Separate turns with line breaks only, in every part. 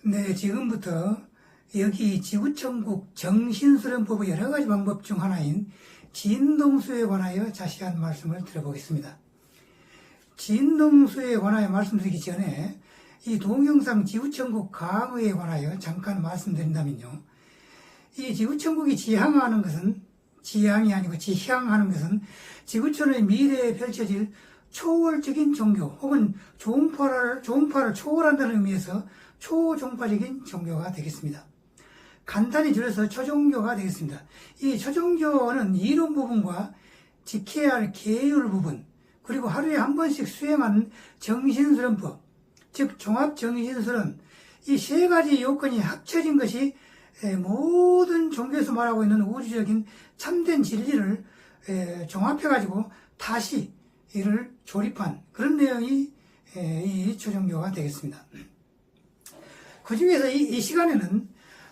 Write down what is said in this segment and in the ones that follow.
네, 지금부터 여기 지구천국 정신수련법의 여러 가지 방법 중 하나인 진동수에 관하여 자세한 말씀을 드려보겠습니다. 진동수에 관하여 말씀드리기 전에 이 동영상 지구천국 강의에 관하여 잠깐 말씀드린다면요. 이 지구천국이 지향하는 것은 지향이 아니고 지향하는 것은 지구촌의 미래에 펼쳐질 초월적인 종교 혹은 종파를 초월한다는 의미에서 초종파적인 종교가 되겠습니다. 간단히 줄여서 초종교가 되겠습니다. 이 초종교는 이론 부분과 지켜야 할 계율 부분, 그리고 하루에 한 번씩 수행하는 정신수련법, 즉 종합정신수련, 이 세 가지 요건이 합쳐진 것이 모든 종교에서 말하고 있는 우주적인 참된 진리를 종합해가지고 다시 이를 조립한 그런 내용이 이 초종교가 되겠습니다. 그 중에서 이 시간에는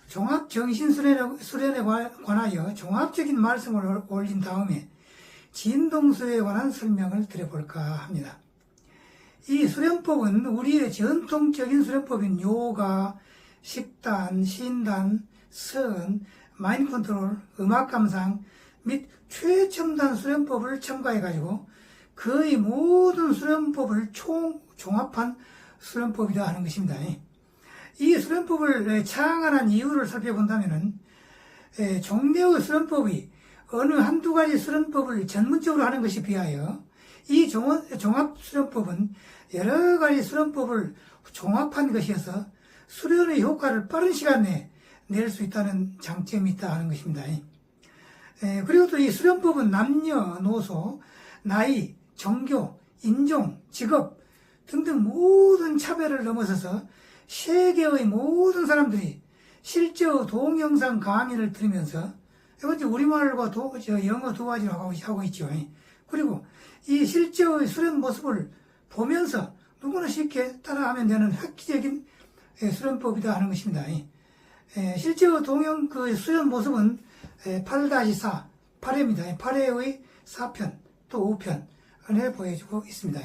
종합정신수련에 관하여 종합적인 말씀을 올린 다음에 진동수에 관한 설명을 드려볼까 합니다. 이 수련법은 우리의 전통적인 수련법인 요가, 식단, 신단, 선, 마인드 컨트롤, 음악 감상 및 최첨단 수련법을 첨가해가지고 거의 모든 수련법을 종합한 수련법이다 하는 것입니다. 이 수련법을 창안한 이유를 살펴본다면 종래의 수련법이 어느 한두 가지 수련법을 전문적으로 하는 것에 비하여 이 종합수련법은 여러 가지 수련법을 종합한 것이어서 수련의 효과를 빠른 시간 내에 낼 수 있다는 장점이 있다 하는 것입니다. 그리고 또 이 수련법은 남녀노소, 나이, 종교, 인종, 직업 등등 모든 차별을 넘어서서 세계의 모든 사람들이 실제의 동영상 강의를 들으면서 이번 우리말과 영어 두 가지로 하고 있죠. 그리고 이 실제의 수련 모습을 보면서 누구나 쉽게 따라하면 되는 획기적인 수련법이다 하는 것입니다. 실제의 수련 모습은 8-4, 8회입니다. 8회의 4편, 또 5편을 보여주고 있습니다.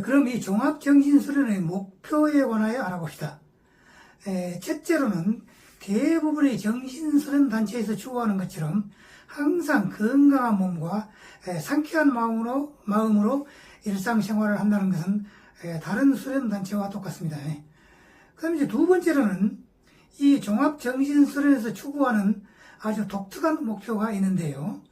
그럼 이 종합정신수련의 목표에 관하여 알아봅시다. 첫째로는 대부분의 정신수련 단체에서 추구하는 것처럼 항상 건강한 몸과 상쾌한 마음으로 일상생활을 한다는 것은 다른 수련 단체와 똑같습니다. 그럼 이제 두 번째로는 이 종합정신수련에서 추구하는 아주 독특한 목표가 있는데요.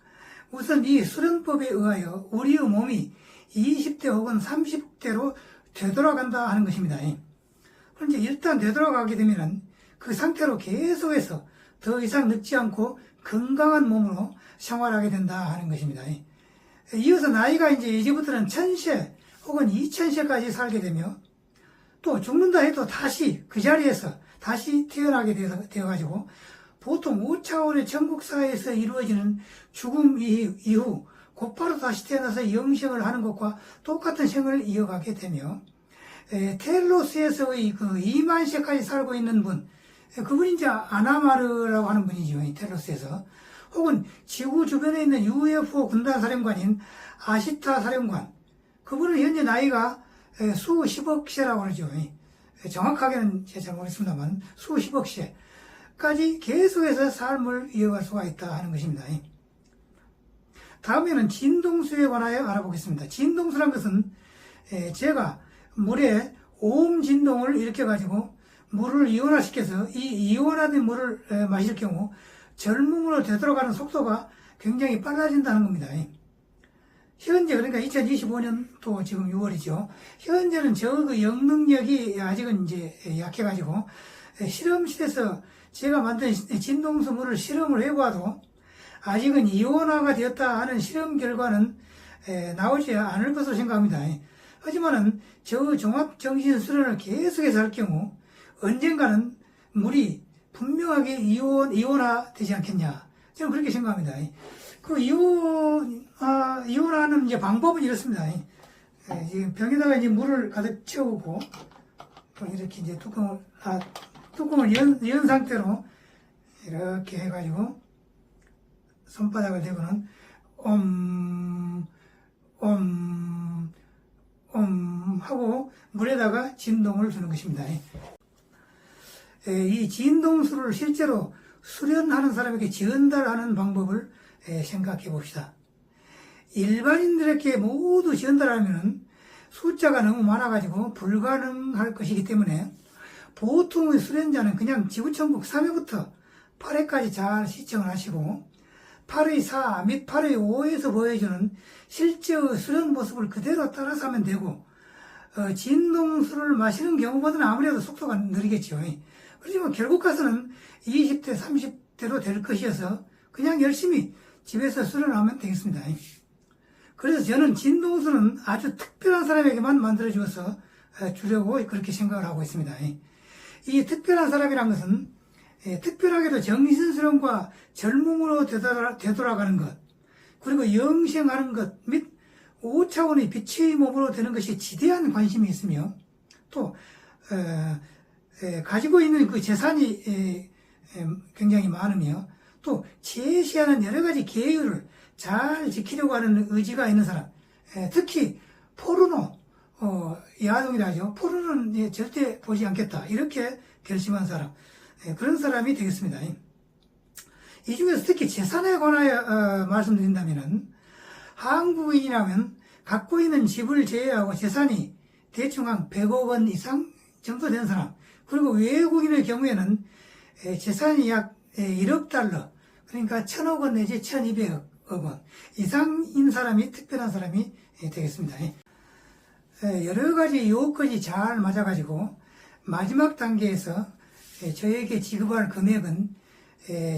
우선 이 수련법에 의하여 우리의 몸이 20대 혹은 30대로 되돌아간다 하는 것입니다. 그런데 일단 되돌아가게 되면 그 상태로 계속해서 더 이상 늙지 않고 건강한 몸으로 생활하게 된다 하는 것입니다. 이어서 나이가 이제부터는 1000세 혹은 2000세까지 살게 되며 또 죽는다 해도 다시 그 자리에서 다시 태어나게 되어가지고 보통 5차원의 천국사에서 이루어지는 죽음 이후 곧바로 다시 태어나서 영생을 하는 것과 똑같은 생을 이어가게 되며 텔로스에서의 그 2만세까지 살고 있는 분, 그분이 이제 아나마르라고 하는 분이죠. 텔로스에서. 혹은 지구 주변에 있는 UFO 군단 사령관인 아시타 사령관, 그분은 현재 나이가 수십억 세라고 그러죠. 정확하게는 제가 잘 모르겠습니다만 수십억 세까지 계속해서 삶을 이어갈 수가 있다 하는 것입니다. 다음에는 진동수에 관하여 알아보겠습니다. 진동수란 것은 제가 물에 오음 진동을 일으켜가지고 물을 이온화시켜서 이 이온화된 물을 마실 경우 젊음으로 되돌아가는 속도가 굉장히 빨라진다는 겁니다. 현재 그러니까 2025년도 지금 6월이죠. 현재는 그 영능력이 아직은 이제 약해가지고 실험실에서 제가 만든 진동수 물을 실험을 해봐도 아직은 이온화가 되었다 하는 실험 결과는 나오지 않을 것으로 생각합니다. 하지만은 저 종합정신수련을 계속해서 할 경우 언젠가는 물이 분명하게 이온화 되지 않겠냐. 저는 그렇게 생각합니다. 그 이온화하는 이제 방법은 이렇습니다. 병에다가 이제 물을 가득 채우고 이렇게 이제 뚜껑을 연 상태로 이렇게 해가지고 손바닥을 대고는 하고 물에다가 진동을 주는 것입니다. 이 진동수를 실제로 수련하는 사람에게 전달하는 방법을 생각해 봅시다. 일반인들에게 모두 전달하면 숫자가 너무 많아가지고 불가능할 것이기 때문에 보통의 수련자는 그냥 지구천국 3회부터 8회까지 잘 시청을 하시고 8의 4 및 8의 5에서 보여주는 실제의 수련 모습을 그대로 따라서 하면 되고 진동수를 마시는 경우보다는 아무래도 속도가 느리겠죠. 그렇지만 결국 가서는 20대, 30대로 될 것이어서 그냥 열심히 집에서 수련하면 되겠습니다. 그래서 저는 진동수는 아주 특별한 사람에게만 만들어 주어서 주려고 그렇게 생각을 하고 있습니다. 이 특별한 사람이란 것은 특별하게도 정신수련과 젊음으로 되돌아가는 것, 그리고 영생하는 것 및 5차원의 빛의 몸으로 되는 것이 지대한 관심이 있으며 또 가지고 있는 그 재산이 굉장히 많으며 또 제시하는 여러 가지 계율을 잘 지키려고 하는 의지가 있는 사람, 특히 포르노, 야동이라 하죠. 포르노는 절대 보지 않겠다 이렇게 결심한 사람, 그런 사람이 되겠습니다. 이 중에서 특히 재산에 관하여 말씀드린다면 한국인이라면 갖고 있는 집을 제외하고 재산이 대충 한 100억 원 이상 정도 되는 사람, 그리고 외국인의 경우에는 재산이 약 1억 달러, 그러니까 1000억 원 내지 1200억 원 이상인 사람이 특별한 사람이 되겠습니다. 여러 가지 요건이 잘 맞아가지고 마지막 단계에서 저에게 지급할 금액은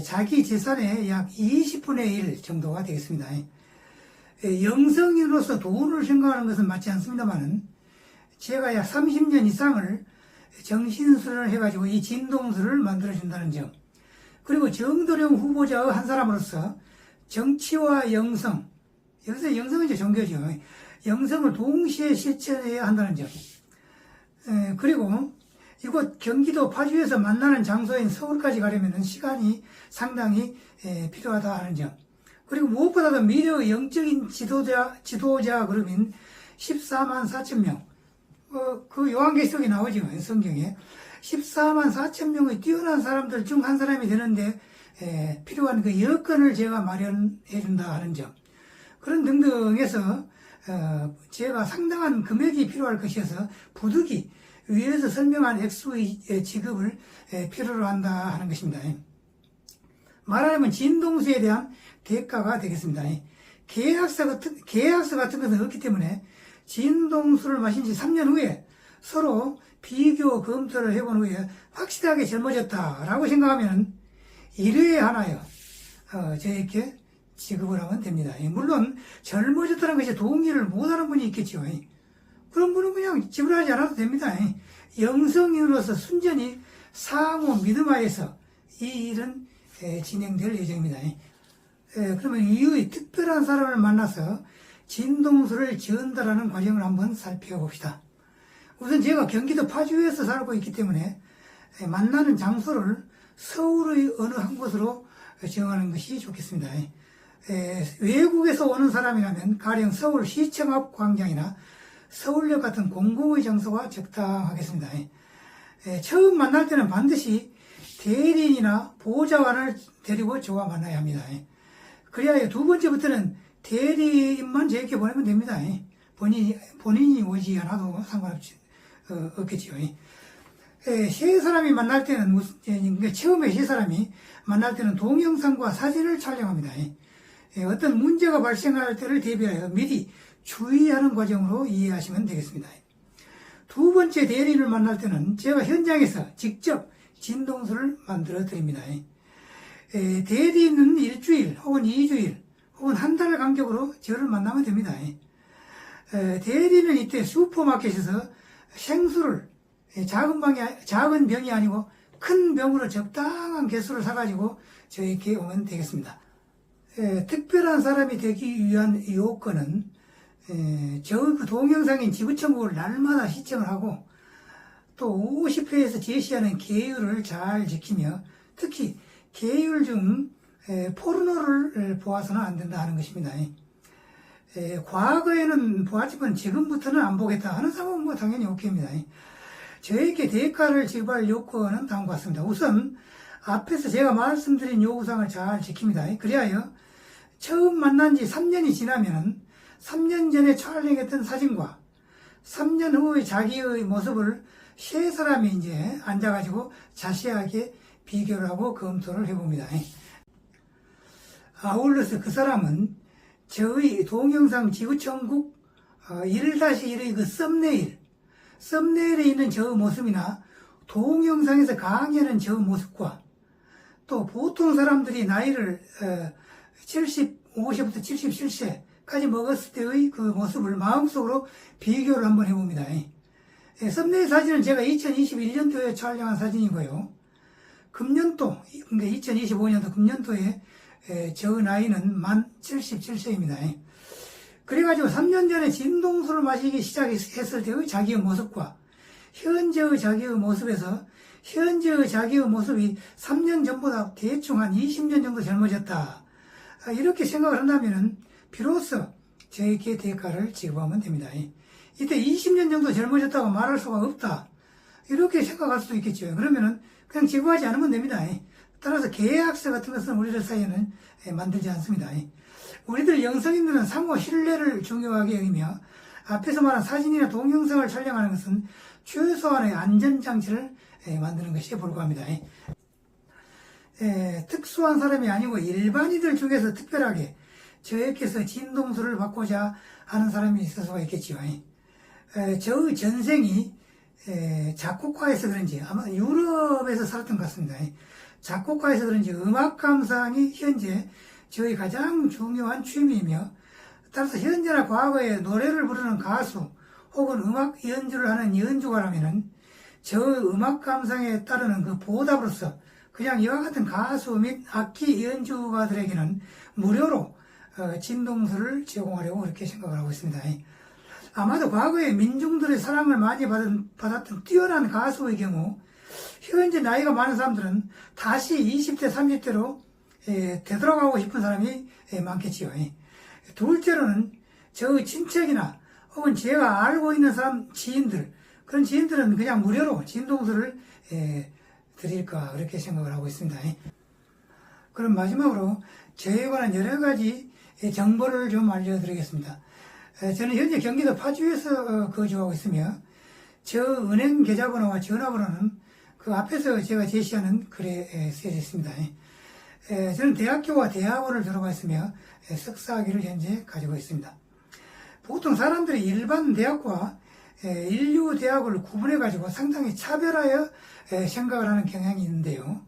자기 재산의 약 20분의 1 정도가 되겠습니다. 영성인으로서 돈을 생각하는 것은 맞지 않습니다만은 제가 약 30년 이상을 정신수련을 해가지고 이 진동수를 만들어준다는 점, 그리고 정도령 후보자의 한 사람으로서 정치와 영성, 여기서 영성은 이제 종교죠. 영성을 동시에 실천해야 한다는 점, 그리고 이곳 경기도 파주에서 만나는 장소인 서울까지 가려면 시간이 상당히 필요하다 하는 점, 그리고 무엇보다도 미래의 영적인 지도자 그룹인 14만 4천 명, 그 요한계시록에 나오죠. 성경에 14만 4천 명의 뛰어난 사람들 중 한 사람이 되는데 필요한 그 여건을 제가 마련해 준다 하는 점, 그런 등등해서 제가 상당한 금액이 필요할 것이어서 부득이 위에서 설명한 액수의 지급을 필요로 한다 하는 것입니다. 말하자면 진동수에 대한 대가가 되겠습니다. 계약서 같은 것은 없기 때문에 진동수를 마신 지 3년 후에 서로 비교 검토를 해본 후에 확실하게 젊어졌다라고 생각하면 1회에 하나요 저에게 지급을 하면 됩니다. 물론 젊어졌다는 것이 동의를 못하는 분이 있겠죠. 그런 분은 그냥 지불하지 않아도 됩니다. 영성인으로서 순전히 상호 믿음하에서 이 일은 진행될 예정입니다. 그러면 이의 특별한 사람을 만나서 진동수를 전달하는 과정을 한번 살펴봅시다. 우선 제가 경기도 파주에서 살고 있기 때문에 만나는 장소를 서울의 어느 한 곳으로 정하는 것이 좋겠습니다. 외국에서 오는 사람이라면 가령 서울시청 앞 광장이나 서울역 같은 공공의 장소가 적당하겠습니다. 처음 만날 때는 반드시 대리인이나 보좌관을 데리고 저와 만나야 합니다. 그래야 두 번째부터는 대리인만 저에게 보내면 됩니다. 본인이 오지 않아도 상관없겠지요. 세 사람이 만날 때는, 처음에 세 사람이 만날 때는 동영상과 사진을 촬영합니다. 어떤 문제가 발생할 때를 대비하여 미리 주의하는 과정으로 이해하시면 되겠습니다. 두 번째 대리인을 만날 때는 제가 현장에서 직접 진동수를 만들어 드립니다. 대리인은 일주일 혹은 2주일 혹은 한 달 간격으로 저를 만나면 됩니다. 대리인은 이때 슈퍼마켓에서 생수를 작은 병이 아니고 큰 병으로 적당한 개수를 사가지고 저에게 오면 되겠습니다. 특별한 사람이 되기 위한 요건은 그 동영상인 지구천국을 날마다 시청을 하고 또 50회에서 제시하는 계율을 잘 지키며 특히 계율 중 포르노를 보아서는 안 된다 하는 것입니다. 과거에는 보았지만 지금부터는 안 보겠다 하는 사람은 당연히 오케이입니다. 저에게 대가를 지급할 요건은 다음과 같습니다. 우선 앞에서 제가 말씀드린 요구사항을 잘 지킵니다. 그리하여 처음 만난 지 3년이 지나면 3년 전에 촬영했던 사진과 3년 후의 자기의 모습을 세 사람이 이제 앉아가지고 자세하게 비교를 하고 검토를 해봅니다. 아울러서 그 사람은 저의 동영상 지구천국 1-1의 그 썸네일에 있는 저 모습이나 동영상에서 강의하는 저 모습과 또 보통 사람들이 나이를 55세부터 77세까지 먹었을 때의 그 모습을 마음속으로 비교를 한번 해봅니다. 썸네일 사진은 제가 2021년도에 촬영한 사진이고요. 금년도, 그러니까 2025년도 금년도에 저 나이는 만 77세입니다. 그래가지고 3년 전에 진동수를 마시기 시작했을 때의 자기의 모습과 현재의 자기의 모습에서 현재의 자기의 모습이 3년 전보다 대충 한 20년 정도 젊어졌다. 이렇게 생각을 한다면 비로소 저에게 대가를 지급하면 됩니다. 이때 20년 정도 젊어졌다고 말할 수가 없다. 이렇게 생각할 수도 있겠죠. 그러면은 그냥 지급하지 않으면 됩니다. 따라서 계약서 같은 것은 우리들 사이에는 만들지 않습니다. 우리들 영성인들은 상호 신뢰를 중요하게 여기며 앞에서 말한 사진이나 동영상을 촬영하는 것은 최소한의 안전장치를 만드는 것이 불과합니다. 특수한 사람이 아니고 일반인들 중에서 특별하게 저에게서 진동수를 받고자 하는 사람이 있을 수가 있겠지요. 저의 전생이 작곡가에서 그런지 아마 유럽에서 살았던 것 같습니다. 작곡가에서 그런지 음악 감상이 현재 저의 가장 중요한 취미이며 따라서 현재나 과거에 노래를 부르는 가수 혹은 음악 연주를 하는 연주가라면은 저 음악 감상에 따르는 그 보답으로서 그냥 이와 같은 가수 및 악기 연주가들에게는 무료로 진동수를 제공하려고 그렇게 생각을 하고 있습니다. 아마도 과거에 민중들의 사랑을 많이 받았던 뛰어난 가수의 경우 현재 나이가 많은 사람들은 다시 20대, 30대로 되돌아가고 싶은 사람이 많겠지요. 둘째로는 저의 친척이나 혹은 제가 알고 있는 사람 지인들, 그런 지인들은 그냥 무료로 진동수를 드릴까 그렇게 생각을 하고 있습니다. 그럼 마지막으로 저에 관한 여러 가지 정보를 좀 알려드리겠습니다. 저는 현재 경기도 파주에서 거주하고 있으며 저 은행 계좌번호와 전화번호는 그 앞에서 제가 제시하는 글에 쓰여 있습니다. 저는 대학교와 대학원을 졸업했으며 석사학위를 현재 가지고 있습니다. 보통 사람들이 일반 대학과 인류 대학을 구분해 가지고 상당히 차별하여 생각을 하는 경향이 있는데요.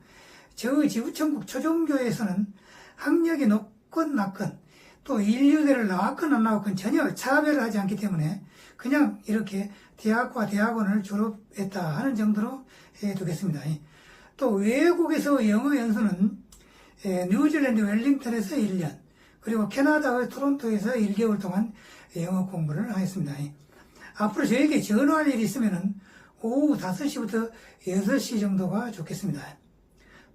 저의 지구천국 초종교에서는 학력이 높건 낮건 또 인류대를 나왔건 안 나왔건 전혀 차별을 하지 않기 때문에 그냥 이렇게 대학과 대학원을 졸업했다 하는 정도로 해두겠습니다. 또 외국에서 영어 연수는 뉴질랜드 웰링턴에서 1년 그리고 캐나다의 토론토에서 1개월 동안 영어 공부를 하였습니다. 앞으로 저에게 전화할 일이 있으면 오후 5시부터 6시 정도가 좋겠습니다.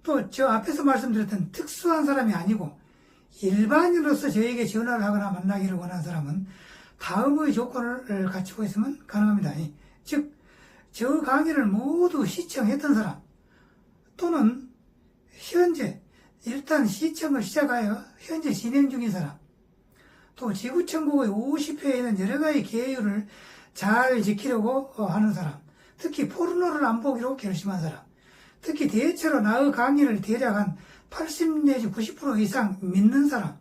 또 저 앞에서 말씀드렸던 특수한 사람이 아니고 일반인으로서 저에게 전화를 하거나 만나기를 원하는 사람은 다음의 조건을 갖추고 있으면 가능합니다. 즉, 저 강의를 모두 시청했던 사람 또는 현재 일단 시청을 시작하여 현재 진행 중인 사람 또 지구천국의 50회에 있는 여러 가지 계율을 잘 지키려고 하는 사람 특히 포르노를 안 보기로 결심한 사람 특히 대체로 나의 강의를 대략 한 80 내지 90% 이상 믿는 사람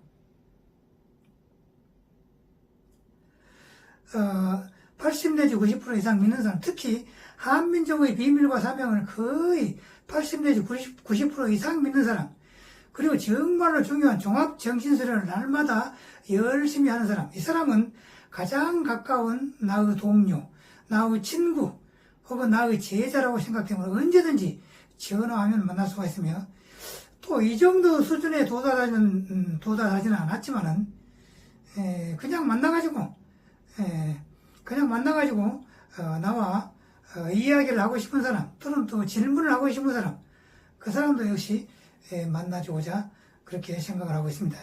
80 내지 90% 이상 믿는 사람 특히 한민족의 비밀과 사명을 거의 80 내지 90% 이상 믿는 사람 그리고 정말로 중요한 종합정신수련을 날마다 열심히 하는 사람 이 사람은 가장 가까운 나의 동료 나의 친구 혹은 나의 제자라고 생각되므로 언제든지 전화하면 만날 수가 있으며 또 이 정도 수준에 도달하지는 않았지만은 그냥 만나가지고 나와 이야기를 하고 싶은 사람 또는 또 질문을 하고 싶은 사람 그 사람도 역시 만나주고자 그렇게 생각을 하고 있습니다.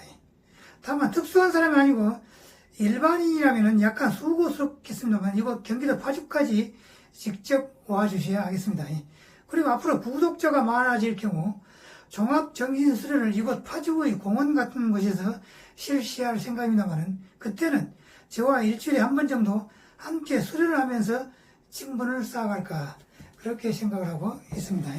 다만 특수한 사람이 아니고 일반인이라면 약간 수고스럽겠습니다만 이곳 경기도 파주까지 직접 와주셔야 하겠습니다. 그리고 앞으로 구독자가 많아질 경우 종합정신수련을 이곳 파주의 공원 같은 곳에서 실시할 생각입니다만 그때는 저와 일주일에 한 번 정도 함께 수련을 하면서 친분을 쌓아갈까 그렇게 생각을 하고 있습니다.